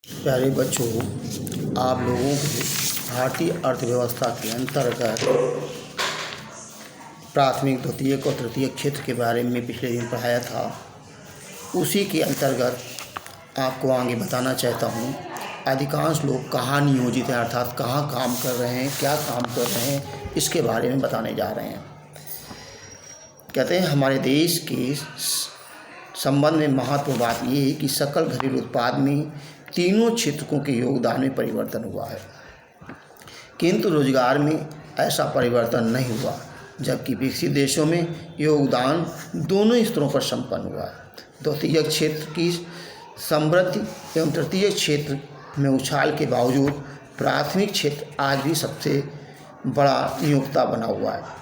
प्यारे बच्चों, आप लोगों को भारतीय अर्थव्यवस्था के अंतर्गत प्राथमिक, द्वितीयक और तृतीयक क्षेत्र के बारे में पिछले दिन पढ़ाया था। उसी के अंतर्गत आपको आगे बताना चाहता हूँ। अधिकांश लोग कहाँ नियोजित हैं, अर्थात कहाँ काम कर रहे हैं, क्या काम कर रहे हैं, इसके बारे में बताने जा रहे हैं। कहते हैं हमारे देश के संबंध में महत्वपूर्ण बात यह है कि सकल घरेलू उत्पाद में तीनों क्षेत्रों के योगदान में परिवर्तन हुआ है, किंतु रोजगार में ऐसा परिवर्तन नहीं हुआ, जबकि विकसित देशों में योगदान दोनों स्तरों पर संपन्न हुआ है। द्वितीयक क्षेत्र की समृद्धि एवं तृतीय क्षेत्र में उछाल के बावजूद प्राथमिक क्षेत्र आज भी सबसे बड़ा नियोक्ता बना हुआ है।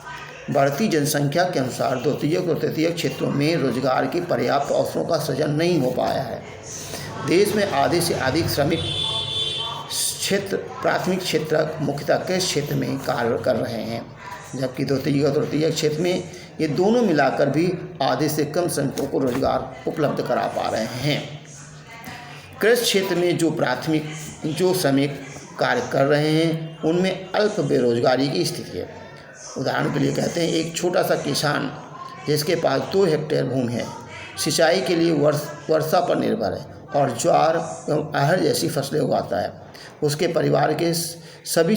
बढ़ती जनसंख्या के अनुसार द्वितीयक और तृतीयक क्षेत्रों में रोजगार के पर्याप्त अवसरों का सृजन नहीं हो पाया है। देश में आधे से अधिक श्रमिक क्षेत्र प्राथमिक क्षेत्र मुख्यतः कृषि क्षेत्र में कार्य कर रहे हैं, जबकि द्वितीयक और तृतीयक क्षेत्र में ये दोनों मिलाकर भी आधे से कम श्रमिकों को रोजगार उपलब्ध करा पा रहे हैं। कृषि क्षेत्र में जो श्रमिक कार्य कर रहे हैं उनमें अल्प बेरोजगारी की स्थिति है। उदाहरण के लिए कहते हैं, एक छोटा सा किसान जिसके पास 2 हेक्टेयर भूमि है, सिंचाई के लिए वर्षा पर निर्भर है और ज्वार एवं अरहर जैसी फसलें उगाता है। उसके परिवार के सभी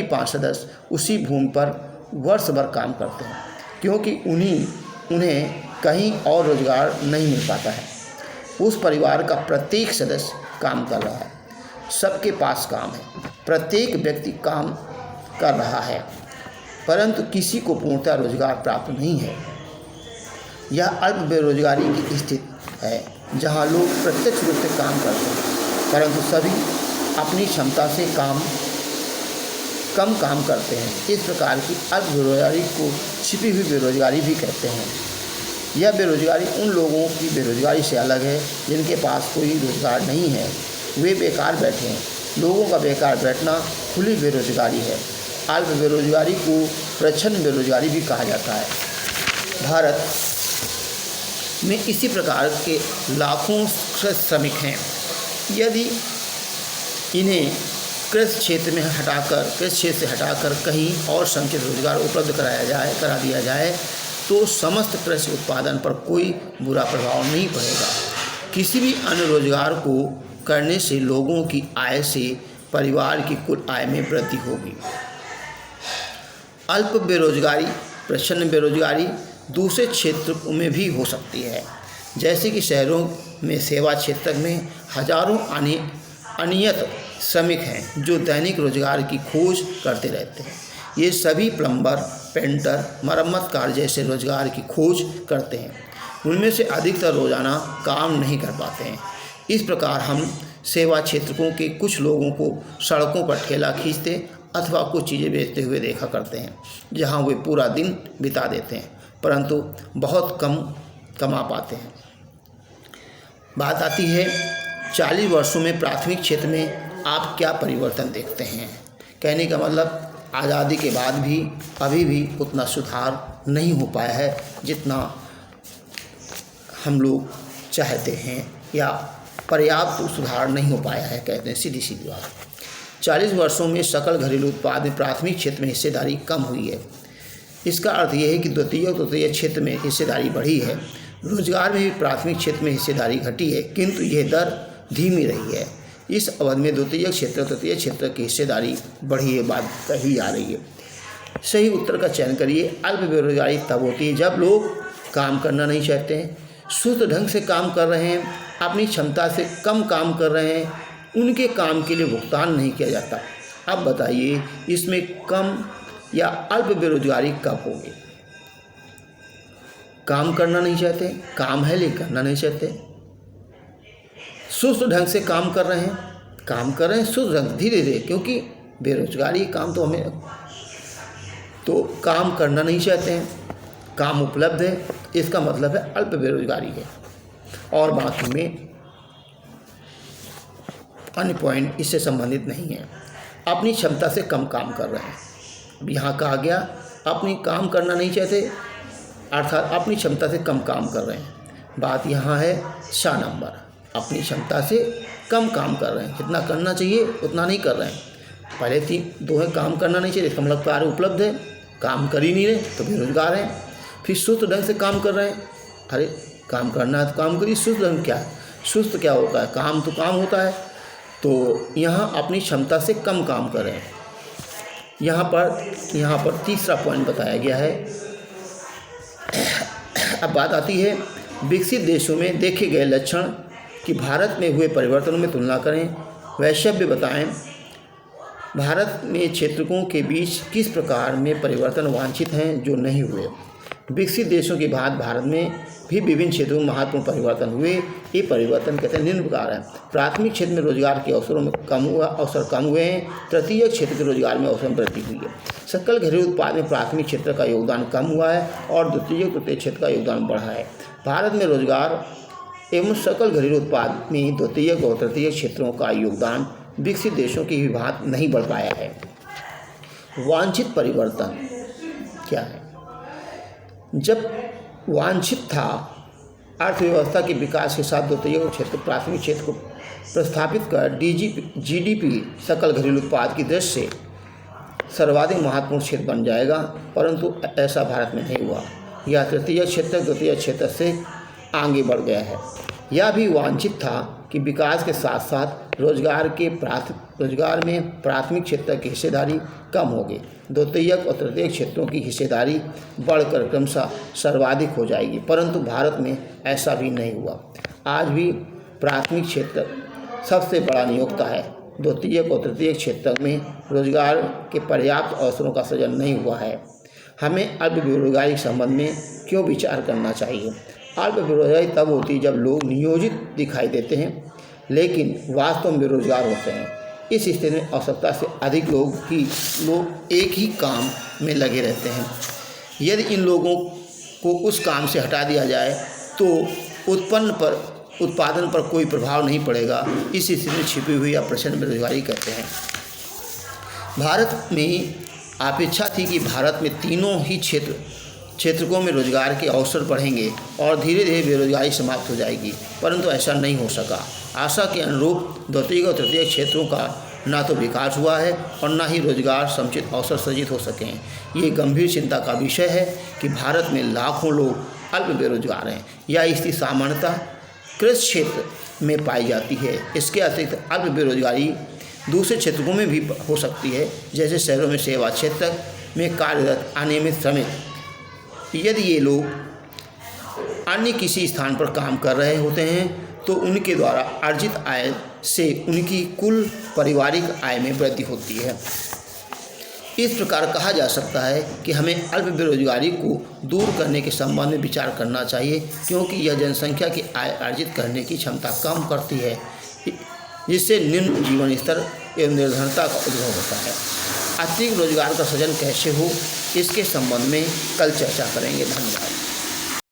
5 सदस्य उसी भूमि पर वर्ष भर काम करते हैं, क्योंकि उन्हें कहीं और रोजगार नहीं मिल पाता है। उस परिवार का प्रत्येक सदस्य काम कर रहा है, सबके पास काम है, प्रत्येक व्यक्ति काम कर रहा है, परंतु किसी को पूर्णतः रोजगार प्राप्त नहीं है। यह अल्प बेरोजगारी की स्थिति है, जहां लोग प्रत्यक्ष रूप से काम करते हैं, परंतु सभी अपनी क्षमता से कम काम करते हैं। इस प्रकार की अल्प बेरोजगारी को छिपी हुई बेरोजगारी भी कहते हैं। यह बेरोजगारी उन लोगों की बेरोजगारी से अलग है जिनके पास कोई रोजगार नहीं है, वे बेकार बैठे हैं। लोगों का बेकार बैठना खुली बेरोजगारी है। अल्प बेरोजगारी को प्रच्छन्न बेरोजगारी भी कहा जाता है। भारत में इसी प्रकार के लाखों श्रमिक हैं। यदि इन्हें कृषि क्षेत्र से हटाकर कहीं और संचित रोजगार उपलब्ध करा दिया जाए तो समस्त कृषि उत्पादन पर कोई बुरा प्रभाव नहीं पड़ेगा। किसी भी अन्य रोजगार को करने से लोगों की आय से परिवार की कुल आय में वृद्धि होगी। अल्प बेरोजगारी, प्रच्छन्न बेरोजगारी दूसरे क्षेत्र में भी हो सकती है, जैसे कि शहरों में सेवा क्षेत्र में हजारों अनियत श्रमिक हैं जो दैनिक रोजगार की खोज करते रहते हैं। ये सभी प्लम्बर, पेंटर, मरम्मतकार जैसे रोजगार की खोज करते हैं। उनमें से अधिकतर रोजाना काम नहीं कर पाते हैं। इस प्रकार हम सेवा क्षेत्रों के कुछ लोगों को सड़कों पर ठेला खींचते अथवा कुछ चीज़ें बेचते हुए देखा करते हैं, जहां वे पूरा दिन बिता देते हैं, परंतु बहुत कम कमा पाते हैं। बात आती है 40 वर्षों में प्राथमिक क्षेत्र में आप क्या परिवर्तन देखते हैं। कहने का मतलब आज़ादी के बाद भी अभी भी उतना सुधार नहीं हो पाया है जितना हम लोग चाहते हैं, या पर्याप्त सुधार नहीं हो पाया है, कहते हैं सीधी बात। 40 वर्षों में सकल घरेलू उत्पाद में प्राथमिक क्षेत्र में हिस्सेदारी कम हुई है। इसका अर्थ यह है कि द्वितीय और तृतीय क्षेत्र में हिस्सेदारी बढ़ी है। रोजगार में भी प्राथमिक क्षेत्र में हिस्सेदारी घटी है, किंतु यह दर धीमी रही है। इस अवधि में द्वितीय क्षेत्र तृतीय क्षेत्र की हिस्सेदारी बढ़ी है, बात कही जा रही है। सही उत्तर का चयन करिए। अल्प बेरोजगारी तब होती है जब लोग काम करना नहीं चाहते हैं, सुस्त ढंग से काम कर रहे हैं, अपनी क्षमता से कम काम कर रहे हैं, उनके काम के लिए भुगतान नहीं किया जाता। अब बताइए इसमें कम या अल्प बेरोजगारी कब होगी। काम करना नहीं चाहते, काम है लेकिन करना नहीं चाहते, सुस्त ढंग से काम कर रहे हैं सुस्त ढंग धीरे धीरे, क्योंकि बेरोजगारी काम तो काम करना नहीं चाहते हैं, काम उपलब्ध है, इसका मतलब है अल्प बेरोजगारी है। और बाकी में अन्य पॉइंट इससे संबंधित नहीं है। अपनी क्षमता से कम काम कर रहे हैं। अब यहाँ कहा गया अपनी काम करना नहीं चाहते, अर्थात अपनी क्षमता से कम काम कर रहे हैं। बात यहाँ है 6 नंबर, अपनी क्षमता से कम काम कर रहे हैं, जितना करना चाहिए उतना नहीं कर रहे हैं। पहले दो है काम करना नहीं चाहिए, इसका मतलब कार्य उपलब्ध है, काम कर ही नहीं रहे तो बेरोजगार हैं। फिर सुस्त ढंग से काम कर रहे हैं, अरे काम करना है तो काम करिए, सुस्त ढंग क्या है, सुस्त क्या होता है, काम तो काम होता है। तो यहाँ अपनी क्षमता से कम काम कर रहे हैं। यहाँ पर तीसरा पॉइंट बताया गया है। अब बात आती है विकसित देशों में देखे गए लक्षण कि भारत में हुए परिवर्तनों में तुलना करें। वैश्यव्य बताएं भारत में क्षेत्रकों के बीच किस प्रकार में परिवर्तन वांछित हैं जो नहीं हुए। विकसित देशों की भांति भारत में भी विभिन्न क्षेत्रों में महत्वपूर्ण परिवर्तन हुए। ये परिवर्तन कहते हैं निम्न प्रकार है। प्राथमिक क्षेत्र में रोजगार के अवसरों में अवसर कम हुए हैं। तृतीय क्षेत्र के रोजगार में अवसर में वृद्धि हुई है। सकल घरेलू उत्पाद में प्राथमिक क्षेत्र का योगदान कम हुआ है और तृतीय क्षेत्र का योगदान बढ़ा है। भारत में रोजगार एवं सकल घरेलू उत्पाद में द्वितीय और तृतीय क्षेत्रों का योगदान विकसित देशों की भांति नहीं बढ़ पाया है। वांछित परिवर्तन क्या है? जब वांछित था अर्थव्यवस्था के विकास के साथ द्वितीय क्षेत्र प्राथमिक क्षेत्र को प्रस्थापित कर जीडीपी सकल घरेलू उत्पाद की दृष्टि से सर्वाधिक महत्वपूर्ण क्षेत्र बन जाएगा, परंतु ऐसा भारत में नहीं हुआ। यह तृतीय क्षेत्र द्वितीय क्षेत्र से आगे बढ़ गया है। यह भी वांछित था कि विकास के साथ साथ रोजगार में प्राथमिक क्षेत्र की हिस्सेदारी कम होगी, द्वितीय और तृतीय क्षेत्रों की हिस्सेदारी बढ़कर क्रमशः सर्वाधिक हो जाएगी, परंतु भारत में ऐसा भी नहीं हुआ। आज भी प्राथमिक क्षेत्र सबसे बड़ा नियोक्ता है। द्वितीय और तृतीय क्षेत्र में रोजगार के पर्याप्त अवसरों का सृजन नहीं हुआ है। हमें अल्प बेरोजगारी के संबंध में क्यों विचार करना चाहिए? अल्प बेरोजगारी तब होती है जब लोग नियोजित दिखाई देते हैं लेकिन वास्तव में बेरोजगार होते हैं। इस स्थिति में आवश्यकता से अधिक लोग एक ही काम में लगे रहते हैं। यदि इन लोगों को उस काम से हटा दिया जाए तो उत्पादन पर कोई प्रभाव नहीं पड़ेगा। इस स्थिति में छिपी हुई या प्रचंड बेरोजगारी कहते हैं। भारत में अपेक्षा थी कि भारत में तीनों ही क्षेत्रों में रोजगार के अवसर बढ़ेंगे और धीरे धीरे बेरोजगारी समाप्त हो जाएगी, परंतु ऐसा नहीं हो सका। आशा के अनुरूप द्वितीय और तृतीय क्षेत्रों का ना तो विकास हुआ है और ना ही रोजगार समुचित अवसर सृजित हो सके हैं। ये गंभीर चिंता का विषय है कि भारत में लाखों लोग अल्प बेरोजगार हैं। यह स्थिति सामान्यतः कृषि क्षेत्र में पाई जाती है। इसके अतिरिक्त अल्प बेरोजगारी दूसरे क्षेत्रों में भी हो सकती है, जैसे शहरों में सेवा क्षेत्र में कार्यरत अनियमित श्रमिक। यदि ये लोग अन्य किसी स्थान पर काम कर रहे होते हैं तो उनके द्वारा अर्जित आय से उनकी कुल पारिवारिक आय में वृद्धि होती है। इस प्रकार कहा जा सकता है कि हमें अल्प बेरोजगारी को दूर करने के संबंध में विचार करना चाहिए, क्योंकि यह जनसंख्या की आय अर्जित करने की क्षमता कम करती है, जिससे निम्न जीवन स्तर एवं निर्धनता का उद्भव होता है। अतिरिक्त रोजगार का सृजन कैसे हो, इसके संबंध में कल चर्चा करेंगे। धन्यवाद।